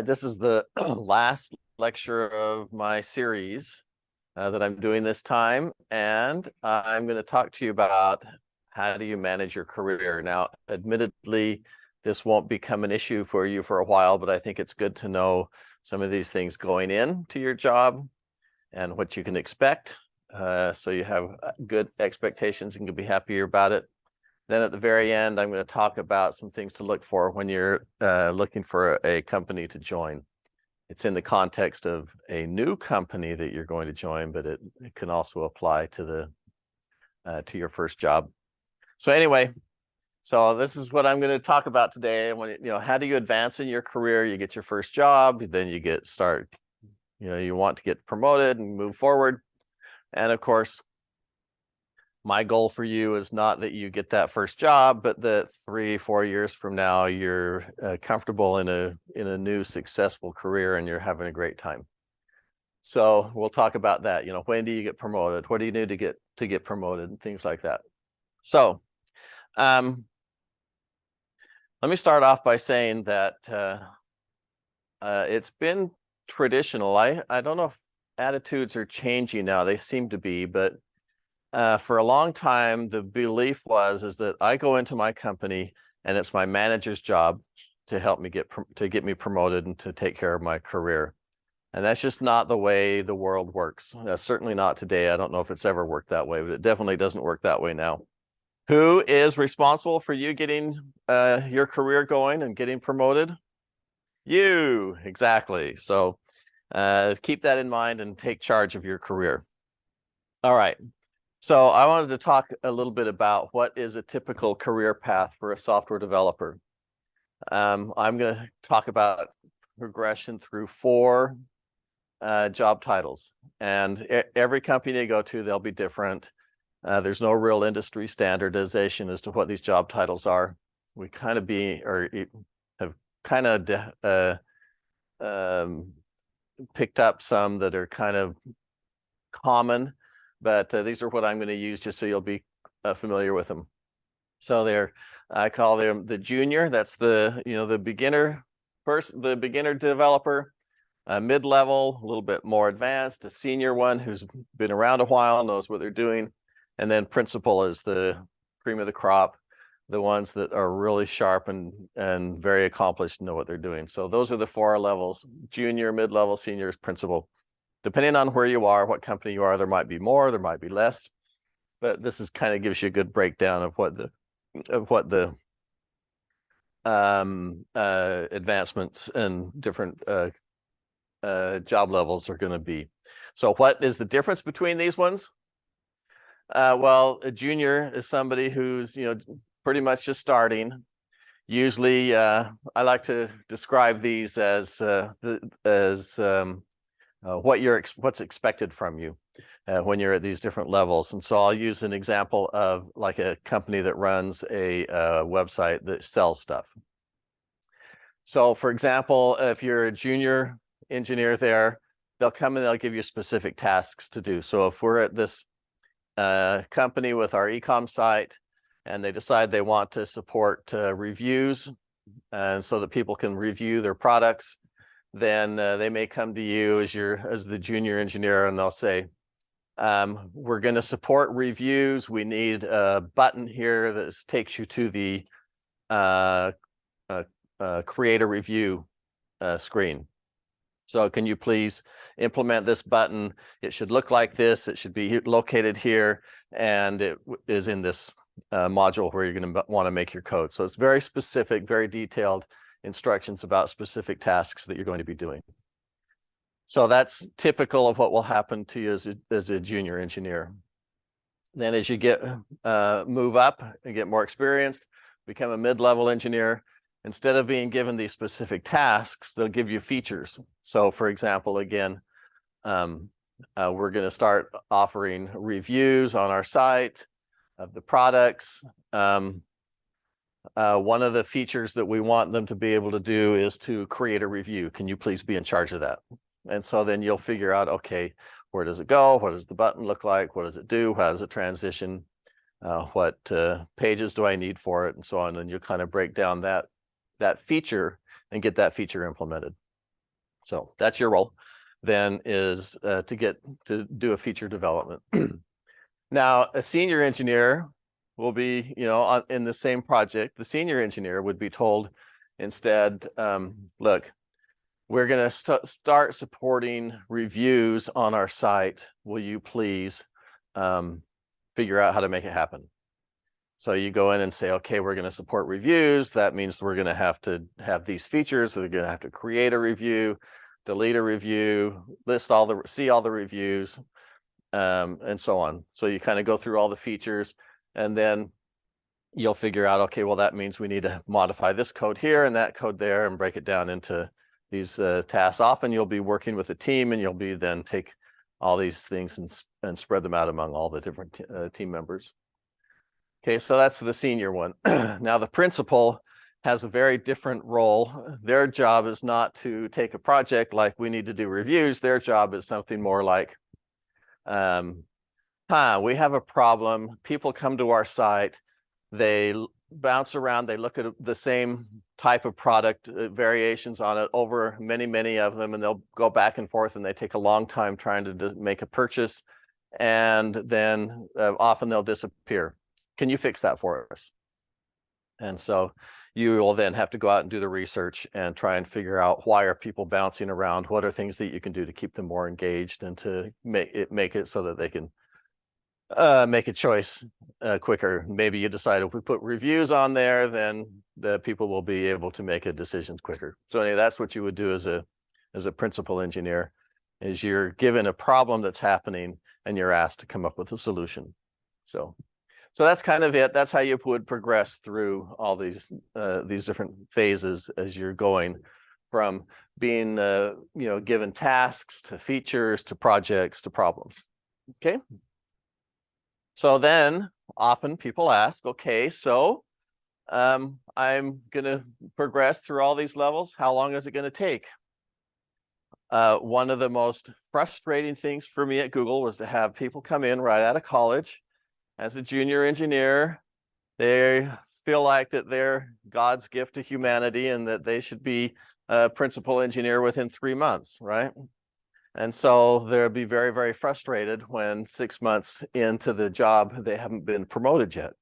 This is the last lecture of my series that I'm doing this time, and I'm going to talk to you about how do you manage your career. Now, admittedly, this won't become an issue for you for a while, but I think it's good to know some of these things going into your job and what you can expect, so you have good expectations and can be happier about it. Then at the very end, I'm going to talk about some things to look for when you're looking for a company to join. It's in the context of a new company that you're going to join, but it can also apply to your first job. So anyway, so this is what I'm going to talk about today. How do you advance in your career? You get your first job, then you you want to get promoted and move forward. And of course, my goal for you is not that you get that first job, but that 3-4 years from now, you're comfortable in a new successful career and you're having a great time. So we'll talk about that. When do you get promoted? What do you need to get promoted and things like that. So let me start off by saying that it's been traditional. I don't know if attitudes are changing now. They seem to be, but for a long time, the belief is that I go into my company and it's my manager's job to help me get me promoted and to take care of my career. And that's just not the way the world works. Certainly not today. I don't know if it's ever worked that way, but it definitely doesn't work that way now. Who is responsible for you getting your career going and getting promoted? You, exactly. So keep that in mind and take charge of your career. All right. So I wanted to talk a little bit about what is a typical career path for a software developer. I'm going to talk about progression through 4 job titles, and every company you go to, they'll be different. There's no real industry standardization as to what these job titles are. We kind of have kind of picked up some that are kind of common, but these are what I'm going to use just so you'll be familiar with them. So I call them the junior. That's the beginner the beginner developer, mid-level, a little bit more advanced, a senior one who's been around a while, knows what they're doing, and then principal is the cream of the crop, the ones that are really sharp and very accomplished, know what they're doing. So those are the 4 levels: junior, mid-level, seniors, principal. Depending on where you are, what company you are, there might be more, there might be less, but this is kind of gives you a good breakdown of what the advancements and different job levels are going to be. So what is the difference between these ones? Well, a junior is somebody who's pretty much just starting. Usually, I like to describe these as what's expected from you when you're at these different levels. And so I'll use an example of like a company that runs a website that sells stuff. So for example, if you're a junior engineer there, they'll come and they'll give you specific tasks to do. So if we're at this company with our e-com site and they decide they want to support reviews and so that people can review their products, then they may come to you as the junior engineer and they'll say, we're going to support reviews. We need a button here that takes you to the create a review screen. So can you please implement this button? It should look like this. It should be located here, and it is in this module where you're going to want to make your code. So it's very specific, very detailed instructions about specific tasks that you're going to be doing. So that's typical of what will happen to you as a junior engineer. Then as you move up and get more experienced, become a mid-level engineer, instead of being given these specific tasks, they'll give you features. So for example, again, we're going to start offering reviews on our site of the products. One of the features that we want them to be able to do is to create a review. Can you please be in charge of that? And so then you'll figure out, okay, where does it go? What does the button look like? What does it do? How does it transition? What pages do I need for it? And so on. And you'll kind of break down that feature and get that feature implemented. So that's your role then, is to do a feature development. Now, a senior engineer will be, in the same project, the senior engineer would be told instead, look, we're going to start supporting reviews on our site. Will you please figure out how to make it happen? So you go in and say, okay, we're going to support reviews. That means we're going to have these features. So we're going to have to create a review, delete a review, see all the reviews, and so on. So you kind of go through all the features, and then you'll figure out, okay, well, that means we need to modify this code here and that code there and break it down into these tasks. Often you'll be working with a team, and you'll be then take all these things and spread them out among all the different team members. Okay, so that's the senior one. Now the principal has a very different role. Their job is not to take a project like we need to do reviews. Their job is something more like, we have a problem. People come to our site, they bounce around, they look at the same type of product, variations on it over many of them, and they'll go back and forth, and they take a long time trying to make a purchase, and then often they'll disappear. Can you fix that for us? And so you will then have to go out and do the research and try and figure out, why are people bouncing around? What are things that you can do to keep them more engaged and to make it so that they can make a choice quicker? Maybe you decide, if we put reviews on there, then the people will be able to make a decision quicker. So anyway, that's what you would do as a principal engineer, is you're given a problem that's happening and you're asked to come up with a solution. So that's kind of it. That's how you would progress through all these different phases as you're going from being given tasks to features to projects to problems. Okay. So then often people ask, okay, so I'm going to progress through all these levels. How long is it going to take? One of the most frustrating things for me at Google was to have people come in right out of college as a junior engineer. They feel like that they're God's gift to humanity and that they should be a principal engineer within 3 months, right? And so they'll be very frustrated when 6 months into the job, they haven't been promoted yet.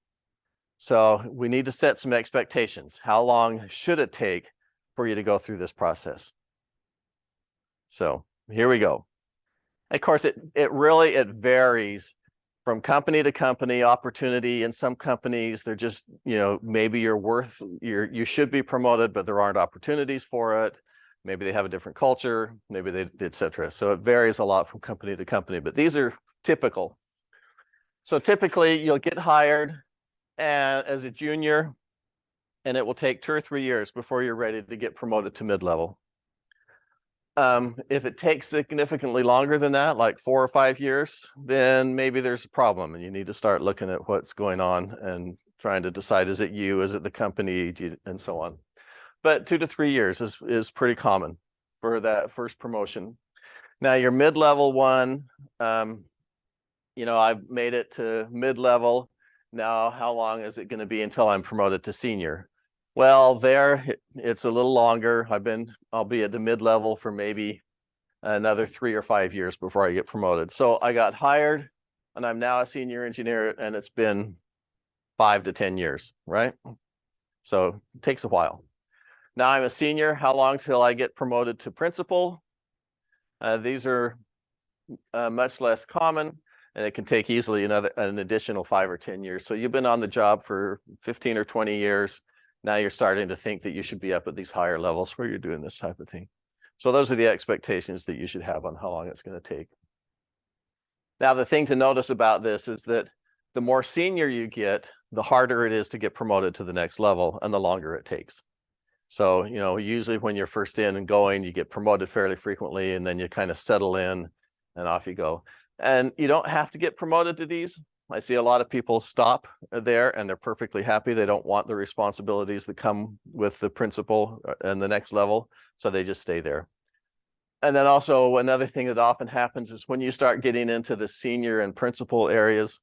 So we need to set some expectations. How long should it take for you to go through this process? So here we go. Of course, it varies from company to company. Opportunity in some companies, they're just, maybe you should be promoted, but there aren't opportunities for it. Maybe they have a different culture, maybe they, etc. So it varies a lot from company to company, but these are typical. So typically you'll get hired as a junior, and it will take 2 or 3 years before you're ready to get promoted to mid-level. If it takes significantly longer than that, like 4 or 5 years, then maybe there's a problem and you need to start looking at what's going on and trying to decide, is it you, is it the company, and so on. But 2 to 3 years is pretty common for that first promotion. Now your mid-level one, I've made it to mid-level. Now, how long is it going to be until I'm promoted to senior? Well, it's a little longer. I'll be at the mid-level for maybe another 3 or 5 years before I get promoted. So I got hired and I'm now a senior engineer, and it's been 5 to 10 years, right? So it takes a while. Now I'm a senior. How long till I get promoted to principal? These are much less common, and it can take easily an additional 5 or 10 years. So you've been on the job for 15 or 20 years. Now you're starting to think that you should be up at these higher levels where you're doing this type of thing. So those are the expectations that you should have on how long it's going to take. Now, the thing to notice about this is that the more senior you get, the harder it is to get promoted to the next level, and the longer it takes. So, usually when you're first in and going, you get promoted fairly frequently, and then you kind of settle in and off you go. And you don't have to get promoted to these. I see a lot of people stop there and they're perfectly happy. They don't want the responsibilities that come with the principal and the next level, so they just stay there. And then also another thing that often happens is when you start getting into the senior and principal areas,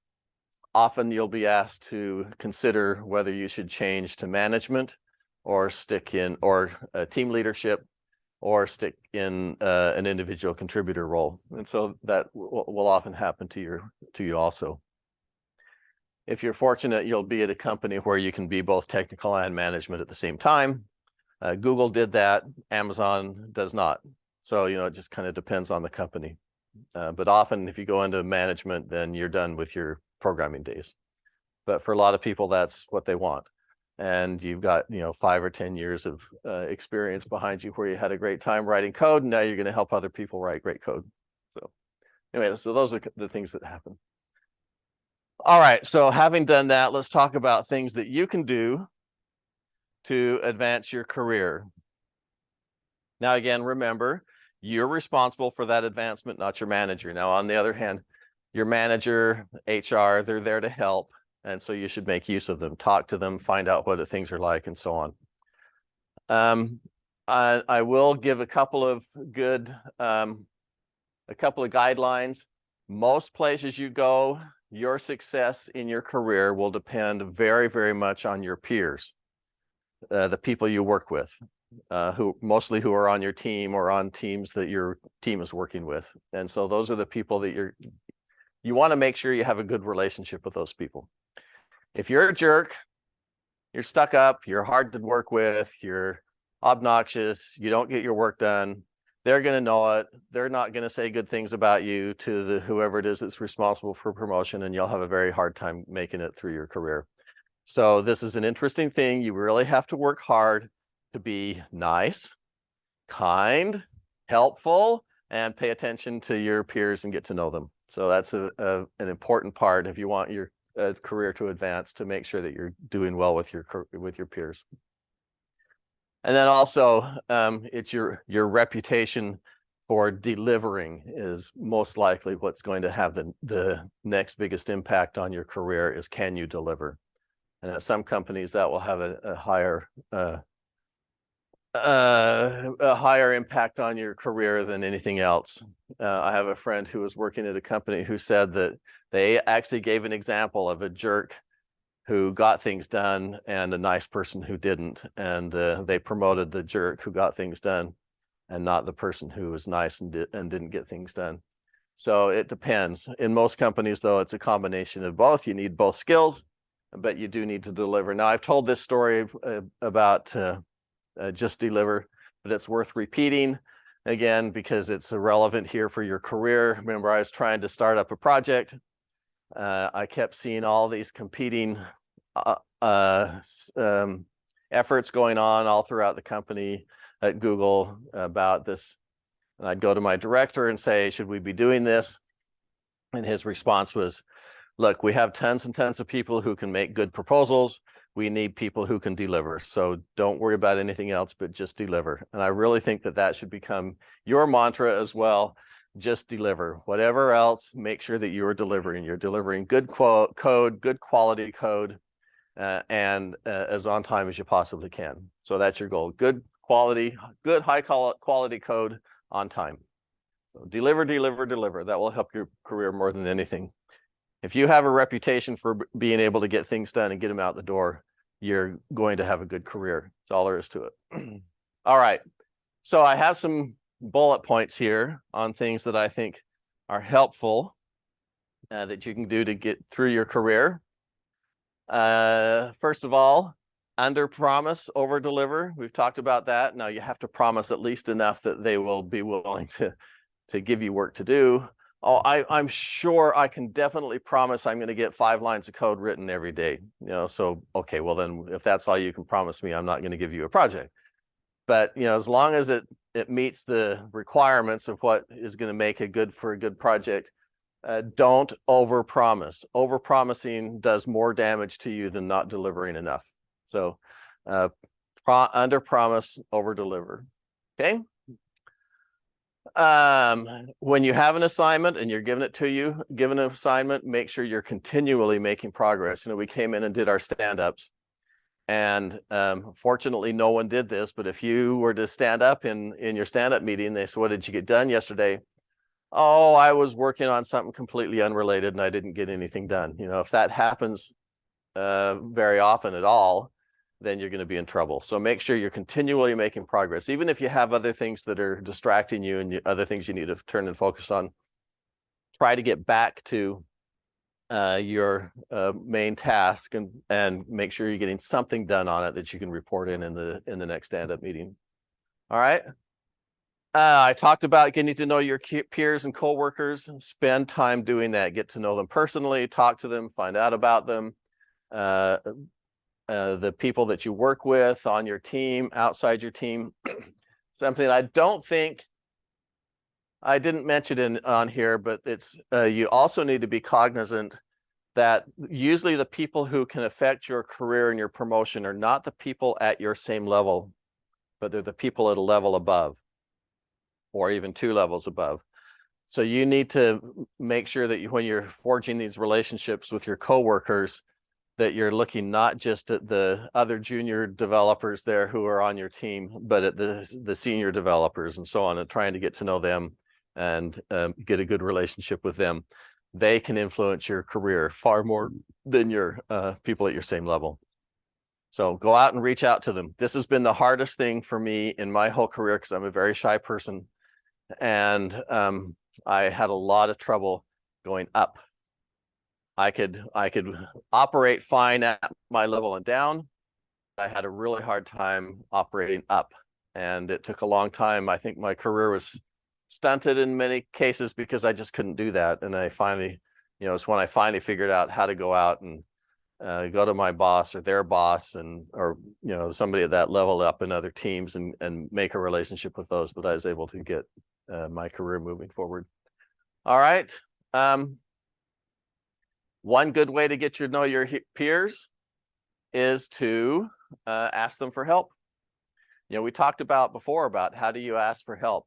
often you'll be asked to consider whether you should change to management or stick in or team leadership. or stick in an individual contributor role. And so that will often happen to you also. If you're fortunate, you'll be at a company where you can be both technical and management at the same time. Google did that, Amazon does not. So, it just kind of depends on the company. But often if you go into management, then you're done with your programming days. But for a lot of people, that's what they want. And you've got, 5 or 10 years of experience behind you where you had a great time writing code, and now you're going to help other people write great code. So anyway, so those are the things that happen. All right, so having done that, let's talk about things that you can do to advance your career. Now, again, remember, you're responsible for that advancement, not your manager. Now, on the other hand, your manager, HR, they're there to help. And so you should make use of them, talk to them, find out what things are like, and so on. I will give a couple of guidelines. Most places you go, your success in your career will depend very, very much on your peers, the people you work with, who are on your team or on teams that your team is working with. And so those are the people that you want to make sure you have a good relationship with those people. If you're a jerk, you're stuck up, you're hard to work with, you're obnoxious, you don't get your work done, they're going to know it. They're not going to say good things about you to whoever it is that's responsible for promotion, and you'll have a very hard time making it through your career. So this is an interesting thing. You really have to work hard to be nice, kind, helpful, and pay attention to your peers and get to know them. So that's an important part if you want your career to advance, to make sure that you're doing well with your peers. And then also, it's your reputation for delivering is most likely what's going to have the next biggest impact on your career. Is, can you deliver? And at some companies that will have a higher impact on your career than anything else. I have a friend who was working at a company who said that they actually gave an example of a jerk who got things done and a nice person who didn't. And they promoted the jerk who got things done and not the person who was nice and didn't get things done. So it depends. In most companies, though, it's a combination of both. You need both skills, but you do need to deliver. Now, I've told this story about just deliver, but it's worth repeating again because it's relevant here for your career. Remember, I was trying to start up a project. I kept seeing all these competing efforts going on all throughout the company at Google about this. And I'd go to my director and say, should we be doing this? And his response was, look, we have tons and tons of people who can make good proposals. We need people who can deliver. So don't worry about anything else, but just deliver. And I really think that should become your mantra as well. Just deliver. Whatever else, make sure that you are delivering. You're delivering good code, good quality code, and as on time as you possibly can. So that's your goal. Good quality, good high quality code on time. So deliver, deliver, deliver. That will help your career more than anything. If you have a reputation for being able to get things done and get them out the door, you're going to have a good career. That's all there is to it. All right. So I have some bullet points here on things that I think are helpful that you can do to get through your career. First of all, under promise, over deliver. We've talked about that. Now you have to promise at least enough that they will be willing to give you work to do. Oh, I'm sure I can definitely promise I'm going to get 5 lines of code written every day. So, okay, well then if that's all you can promise me, I'm not going to give you a project. But, as long as it meets the requirements of what is going to make a good project, don't overpromise. Overpromising does more damage to you than not delivering enough. So under promise, over deliver. Okay. When you have an assignment and you're given an assignment, make sure you're continually making progress. We came in and did our stand-ups, and fortunately no one did this, but if you were to stand up in your stand-up meeting, they said, what did you get done yesterday? Oh, I was working on something completely unrelated and I didn't get anything done. If that happens very often at all, then you're going to be in trouble. So make sure you're continually making progress. Even if you have other things that are distracting you and other things you need to turn and focus on, try to get back to your main task and make sure you're getting something done on it that you can report in the next stand-up meeting. All right. I talked about getting to know your peers and coworkers. Spend time doing that. Get to know them personally, talk to them, find out about them. The people that you work with on your team, outside your team. Something I don't think I didn't mention on here, but it's you also need to be cognizant that usually the people who can affect your career and your promotion are not the people at your same level, but they're the people at a level above, or even 2 levels above. So you need to make sure that when you're forging these relationships with your coworkers, that you're looking not just at the other junior developers there who are on your team, but at the senior developers and so on, and trying to get to know them and get a good relationship with them. They can influence your career far more than your people at your same level. So go out and reach out to them. This has been the hardest thing for me in my whole career because I'm a very shy person. And I had a lot of trouble going up. I could operate fine at my level and down. I had a really hard time operating up, and it took a long time. I think my career was stunted in many cases because I just couldn't do that. And I finally, it's when I finally figured out how to go out and go to my boss or their boss or somebody at that level up in other teams and make a relationship with those, that I was able to get my career moving forward. All right. One good way to get to know your peers is to ask them for help. We talked about before about how do you ask for help.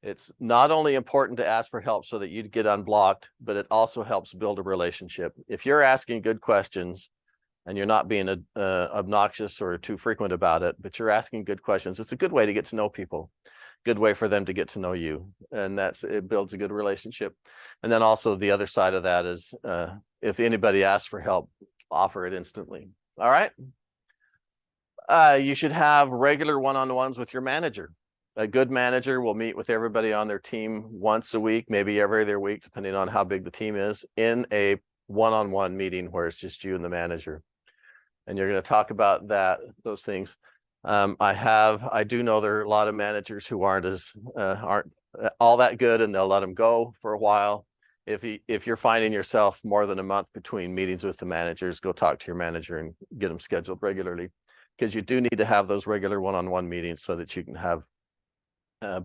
It's not only important to ask for help so that you get unblocked, but it also helps build a relationship. If you're asking good questions and you're not being obnoxious or too frequent about it, but you're asking good questions, it's a good way to get to know people. Good way for them to get to know you, and it builds a good relationship. And then also the other side of that is if anybody asks for help, offer it instantly. All right. You should have regular one-on-ones with your manager. A good manager will meet with everybody on their team once a week, maybe every other week, depending on how big the team is, in a one-on-one meeting where it's just you and the manager. And you're going to talk about those things. I do know there are a lot of managers who aren't all that good, and they'll let them go for a while. If you're finding yourself more than a month between meetings with the managers, go talk to your manager and get them scheduled regularly, because you do need to have those regular one-on-one meetings so that you can have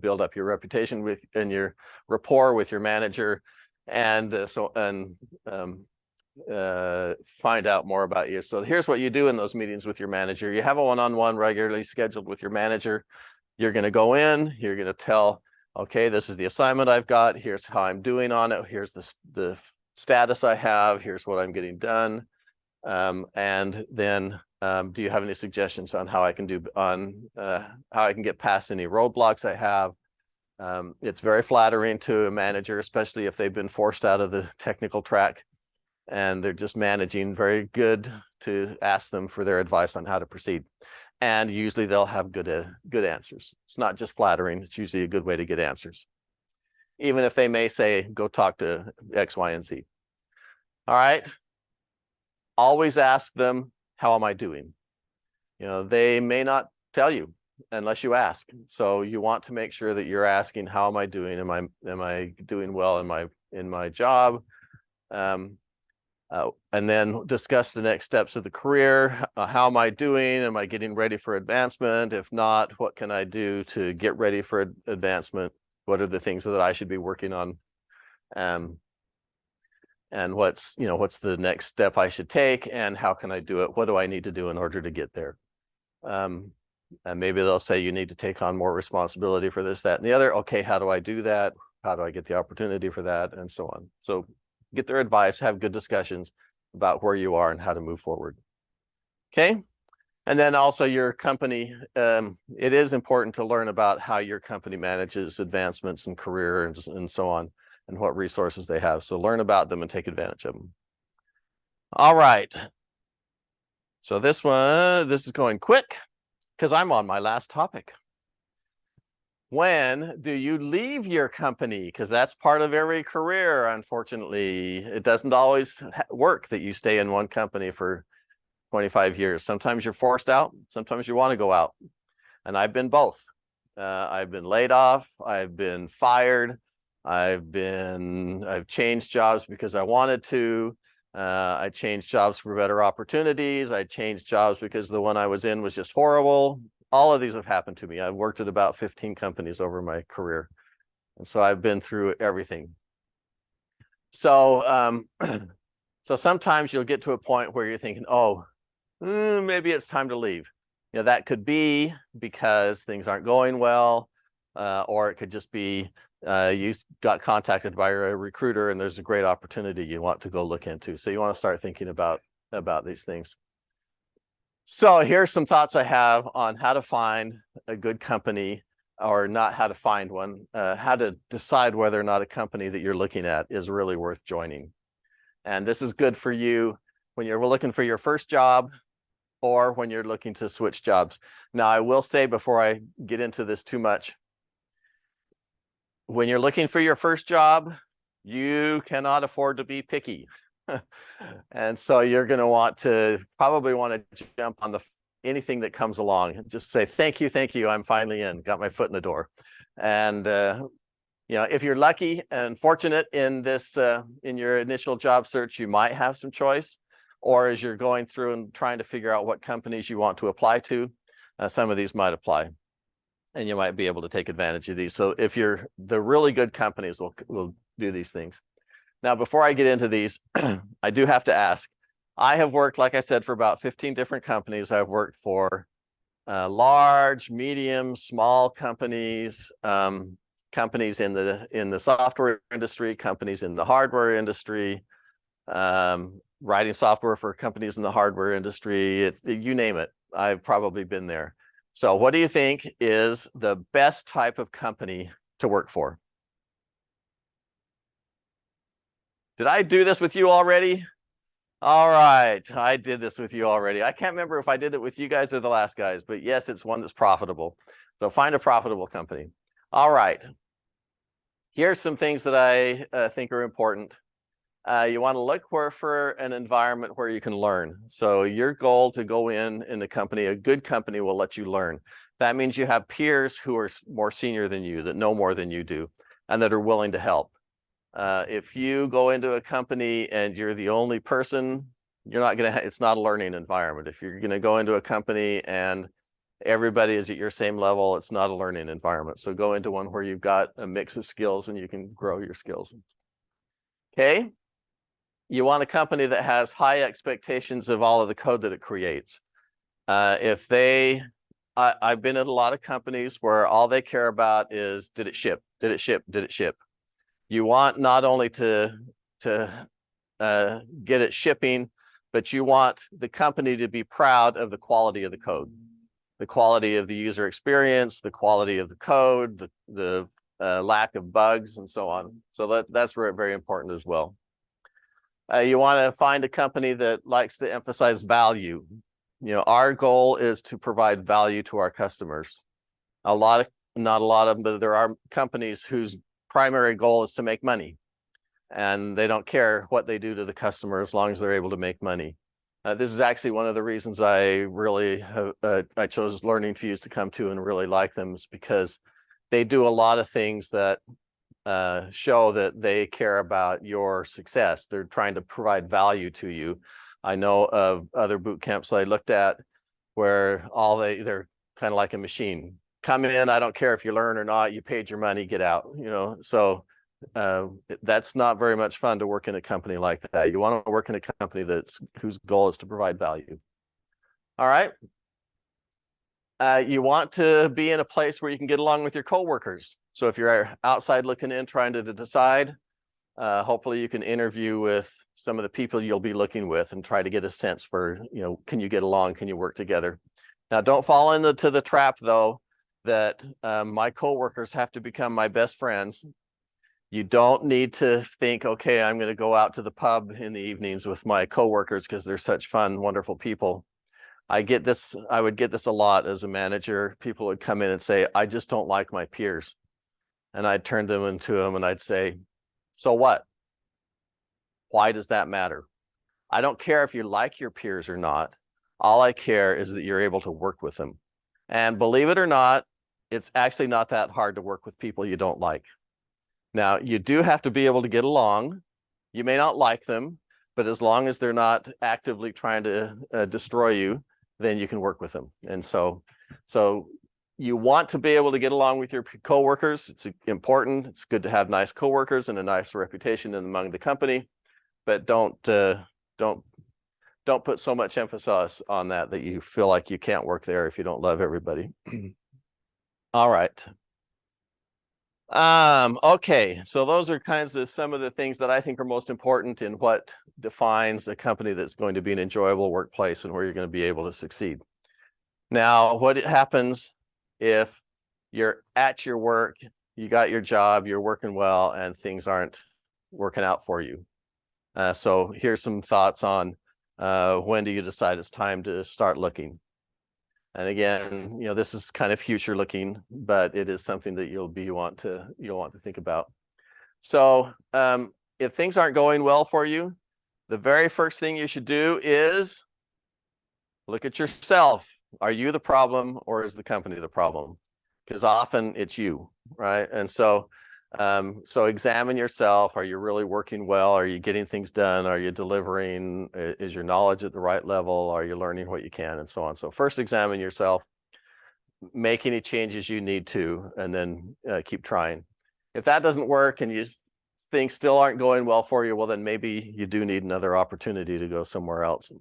build up your reputation and your rapport with your manager, and find out more about you. So here's what you do in those meetings with your manager. You have a one-on-one regularly scheduled with your manager. You're going to go in, you're going to tell, okay, this is the assignment I've got. Here's how I'm doing on it. Here's the status I have. Here's what I'm getting done. And then do you have any suggestions on how I can get past any roadblocks I have? It's very flattering to a manager, especially if they've been forced out of the technical track and they're just managing. Very good to ask them for their advice on how to proceed. And usually they'll have good answers. It's not just flattering, it's usually a good way to get answers. Even if they may say, go talk to X, Y, and Z. All right. Always ask them, how am I doing? They may not tell you unless you ask. So you want to make sure that you're asking, how am I doing? Am I doing well in my job? And then discuss the next steps of the career. How am I doing? Am I getting ready for advancement? If not, what can I do to get ready for advancement? What are the things that I should be working on? And what's the next step I should take, and how can I do it? What do I need to do in order to get there? And maybe they'll say you need to take on more responsibility for this, that, and the other. Okay, how do I do that? How do I get the opportunity for that? And so on. So get their advice, have good discussions about where you are and how to move forward. Okay. And then also your company, it is important to learn about how your company manages advancements and career and so on, and what resources they have. So learn about them and take advantage of them. All right. So this is going quick because I'm on my last topic. When do you leave your company? Because that's part of every career, unfortunately. It doesn't always work that you stay in one company for 25 years. Sometimes you're forced out, sometimes you want to go out. And I've been both. I've been laid off, I've been fired, I've changed jobs because I wanted to. I changed jobs for better opportunities. I changed jobs because the one I was in was just horrible. All of these have happened to me. I've worked at about 15 companies over my career. And so I've been through everything. So, so sometimes you'll get to a point where you're thinking, oh, maybe it's time to leave. You know, that could be because things aren't going well, or it could just be you got contacted by a recruiter and there's a great opportunity you want to go look into. So you want to start thinking about these things. So here's some thoughts I have on how to find a good company, or not how to find one, how to decide whether or not a company that you're looking at is really worth joining. And this is good for you when you're looking for your first job or when you're looking to switch jobs. Now, I will say before I get into this too much, when you're looking for your first job, you cannot afford to be picky. And so you're going to probably want to jump on anything that comes along. Just say, thank you, I'm finally in, got my foot in the door. And you know, if you're lucky and fortunate in this, in your initial job search, you might have some choice. Or as you're going through and trying to figure out what companies you want to apply to, some of these might apply. And you might be able to take advantage of these. So if the really good companies will do these things. Now, before I get into these, I do have to ask, I have worked, like I said, for about 15 different companies. I've worked for large, medium, small companies, companies in the software industry, companies in the hardware industry, writing software for companies in the hardware industry. You name it, I've probably been there. So what do you think is the best type of company to work for? Did I do this with you already? All right, I did this with you already. I can't remember if I did it with you guys or the last guys, but yes, it's one that's profitable. So find a profitable company. All right. Here's some things that I think are important. You want to look for an environment where you can learn. So your goal to go in a company, a good company will let you learn. That means you have peers who are more senior than you, that know more than you do, and that are willing to help. If you go into a company and you're the only person, it's not a learning environment. If you're going to go into a company and everybody is at your same level, it's not a learning environment. So go into one where you've got a mix of skills and you can grow your skills. Okay. You want a company that has high expectations of all of the code that it creates. I've been at a lot of companies where all they care about is, did it ship? Did it ship? Did it ship? You want not only to get it shipping, but you want the company to be proud of the quality of the code, the quality of the user experience, the quality of the code, the lack of bugs, and so on. So that's very important as well. You want to find a company that likes to emphasize value. You know, our goal is to provide value to our customers. Not a lot of them, but there are companies whose primary goal is to make money, and they don't care what they do to the customer as long as they're able to make money. This is actually one of the reasons I really I chose LearningFuze to come to and really like them, is because they do a lot of things that show that they care about your success. They're trying to provide value to you. I know of other boot camps I looked at where they're kind of like a machine. Come in, I don't care if you learn or not, you paid your money, get out, you know. So that's not very much fun to work in a company like that. You want to work in a company whose goal is to provide value. All right. You want to be in a place where you can get along with your coworkers. So if you're outside looking in, trying to decide, hopefully you can interview with some of the people you'll be looking with and try to get a sense for, you know, can you get along? Can you work together? Now, don't fall into the trap, though, that my coworkers have to become my best friends. You don't need to think, okay, I'm going to go out to the pub in the evenings with my coworkers because they're such fun, wonderful people. I would get this a lot as a manager. People would come in and say, I just don't like my peers. And I'd turn them into them and I'd say, so what? Why does that matter? I don't care if you like your peers or not. All I care is that you're able to work with them. And believe it or not, it's actually not that hard to work with people you don't like. Now, you do have to be able to get along. You may not like them, but as long as they're not actively trying to destroy you, then you can work with them. And so you want to be able to get along with your coworkers. It's important. It's good to have nice coworkers and a nice reputation among the company, but don't put so much emphasis on that you feel like you can't work there if you don't love everybody. All right. Okay, so those are some of the things that I think are most important in what defines a company that's going to be an enjoyable workplace and where you're going to be able to succeed. Now, what happens if you're at your work, you got your job, you're working well, and things aren't working out for you? So here's some thoughts on when do you decide it's time to start looking? And again, this is kind of future looking, but it is something that you'll want to think about. So if things aren't going well for you, the very first thing you should do is look at yourself. Are you the problem or is the company the problem? Because often it's you, right? And so examine yourself. Are you really working well? Are you getting things done? Are you delivering? Is your knowledge at the right level? Are you learning what you can, and so on? So first examine yourself, make any changes you need to, and then keep trying. If that doesn't work and things still aren't going well for you, well, then maybe you do need another opportunity to go somewhere else.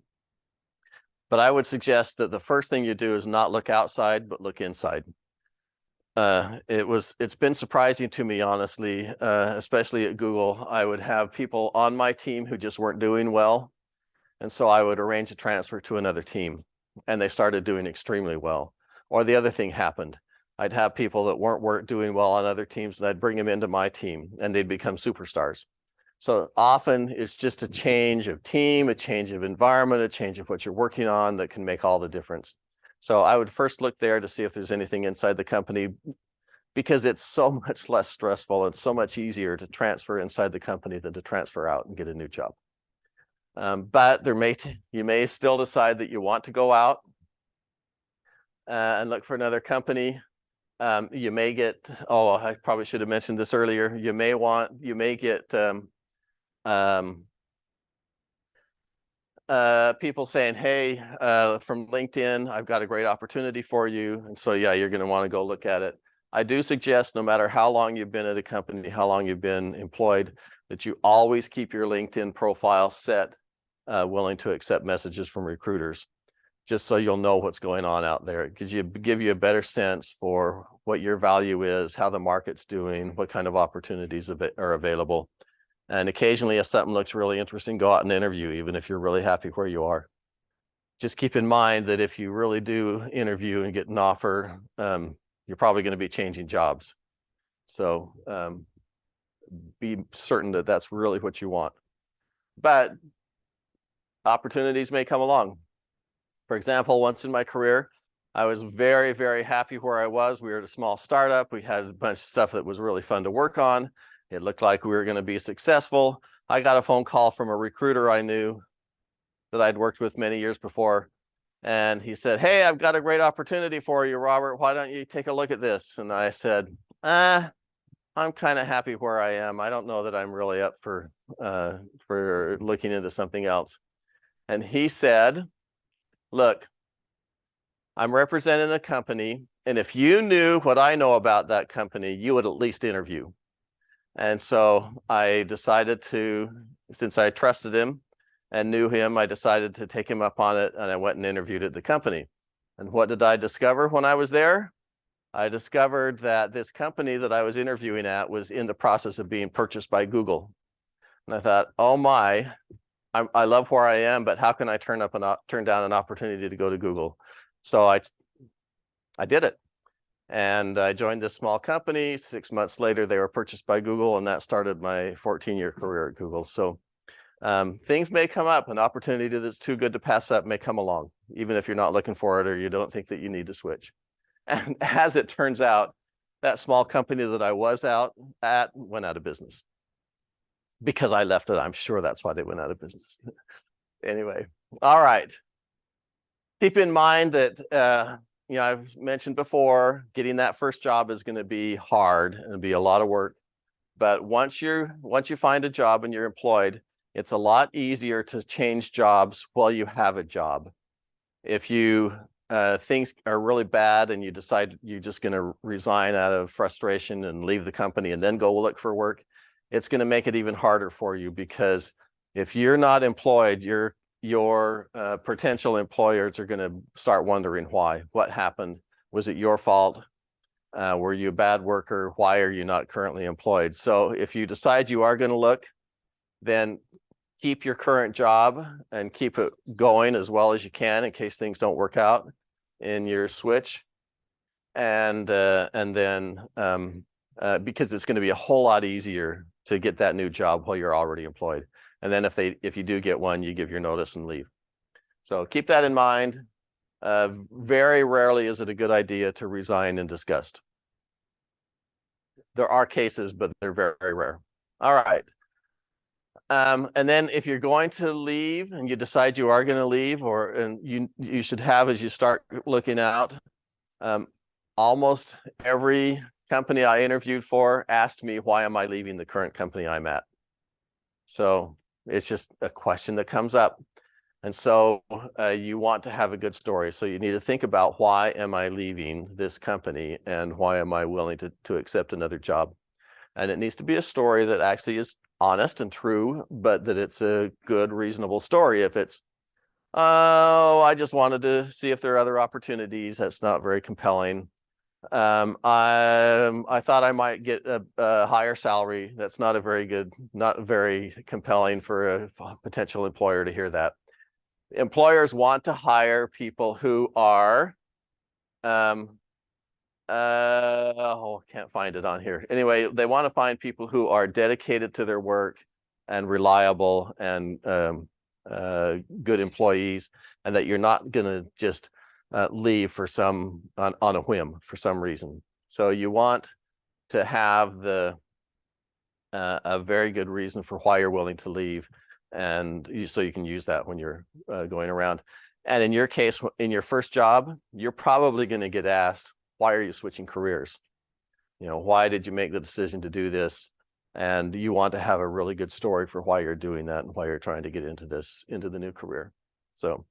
But I would suggest that the first thing you do is not look outside, but look inside. It's been surprising to me, honestly, especially at Google. I would have people on my team who just weren't doing well. And so I would arrange a transfer to another team and they started doing extremely well. Or the other thing happened. I'd have people that weren't doing well on other teams and I'd bring them into my team and they'd become superstars. So often it's just a change of team, a change of environment, a change of what you're working on that can make all the difference. So I would first look there to see if there's anything inside the company, because it's so much less stressful and so much easier to transfer inside the company than to transfer out and get a new job. But you may still decide that you want to go out and look for another company. You may get, I probably should have mentioned this earlier. You may get people saying, hey, from LinkedIn, I've got a great opportunity for you. And so, yeah, you're going to want to go look at it. I do suggest, no matter how long you've been at a company, how long you've been employed, that you always keep your LinkedIn profile set, willing to accept messages from recruiters, just so you'll know what's going on out there. It give you a better sense for what your value is, how the market's doing, what kind of opportunities are available. And occasionally, if something looks really interesting, go out and interview, even if you're really happy where you are. Just keep in mind that if you really do interview and get an offer, you're probably going to be changing jobs. So be certain that that's really what you want. But opportunities may come along. For example, once in my career, I was very, very happy where I was. We were at a small startup. We had a bunch of stuff that was really fun to work on. It looked like we were going to be successful. I got a phone call from a recruiter I knew that I'd worked with many years before. And he said, hey, I've got a great opportunity for you, Robert. Why don't you take a look at this? And I said, I'm kind of happy where I am. I don't know that I'm really up for looking into something else. And he said, look, I'm representing a company, and if you knew what I know about that company, you would at least interview. And so I decided to, since I trusted him and knew him, I decided to take him up on it, and I went and interviewed at the company. And what did I discover when I was there? I discovered that this company that I was interviewing at was in the process of being purchased by Google. And I thought, oh my, I love where I am, but how can I turn down an opportunity to go to Google? So I did it. And I joined this small company. 6 months later, they were purchased by Google, and that started my 14-year career at Google. So Things may come up. An opportunity that's too good to pass up may come along, even if you're not looking for it or you don't think that you need to switch. And as it turns out, that small company that I was out at went out of business because I left it. I'm sure that's why they went out of business. Anyway, all right. Keep in mind that, I've mentioned before, getting that first job is going to be hard and it'll be a lot of work. But once you find a job and you're employed, it's a lot easier to change jobs while you have a job. If you things are really bad and you decide you're just going to resign out of frustration and leave the company and then go look for work, it's going to make it even harder for you, because if you're not employed, your potential employers are going to start wondering why. What happened? Was it your fault? Were you a bad worker? Why are you not currently employed? So if you decide you are going to look, then keep your current job and keep it going as well as you can in case things don't work out in your switch. And then because it's going to be a whole lot easier to get that new job while you're already employed. And then if you do get one, you give your notice and leave. So keep that in mind. Very rarely is it a good idea to resign in disgust. There are cases, but they're very, very rare. All right. And then if you're going to leave and you decide you are going to leave, and you should have, as you start looking out, almost every company I interviewed for asked me, why am I leaving the current company I'm at? So it's just a question that comes up. And so you want to have a good story. So you need to think about, why am I leaving this company and why am I willing to accept another job? And it needs to be a story that actually is honest and true, but that it's a good, reasonable story. If it's, oh, I just wanted to see if there are other opportunities, that's not very compelling. I thought I might get a higher salary. That's not very compelling for a potential employer to hear that. Employers want to hire people who are, can't find it on here. Anyway, they want to find people who are dedicated to their work and reliable and good employees, and that you're not going to just leave for on a whim for some reason. So you want to have a very good reason for why you're willing to leave, and so you can use that when you're going around. And in your case, in your first job, you're probably going to get asked, why are you switching careers? Why did you make the decision to do this? And you want to have a really good story for why you're doing that and why you're trying to get into the new career. So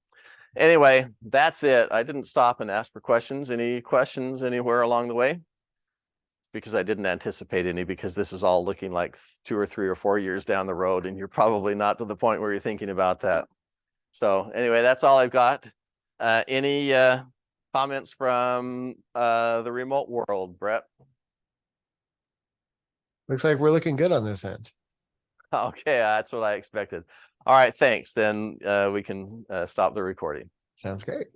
anyway, that's it. I didn't stop and ask for questions. Any questions anywhere along the way? Because I didn't anticipate any, because this is all looking like 2 or 3 or 4 years down the road, and you're probably not to the point where you're thinking about that. So anyway, that's all I've got. Any comments from the remote world, Brett? Looks like we're looking good on this end. Okay, that's what I expected. All right, thanks. Then we can stop the recording. Sounds great.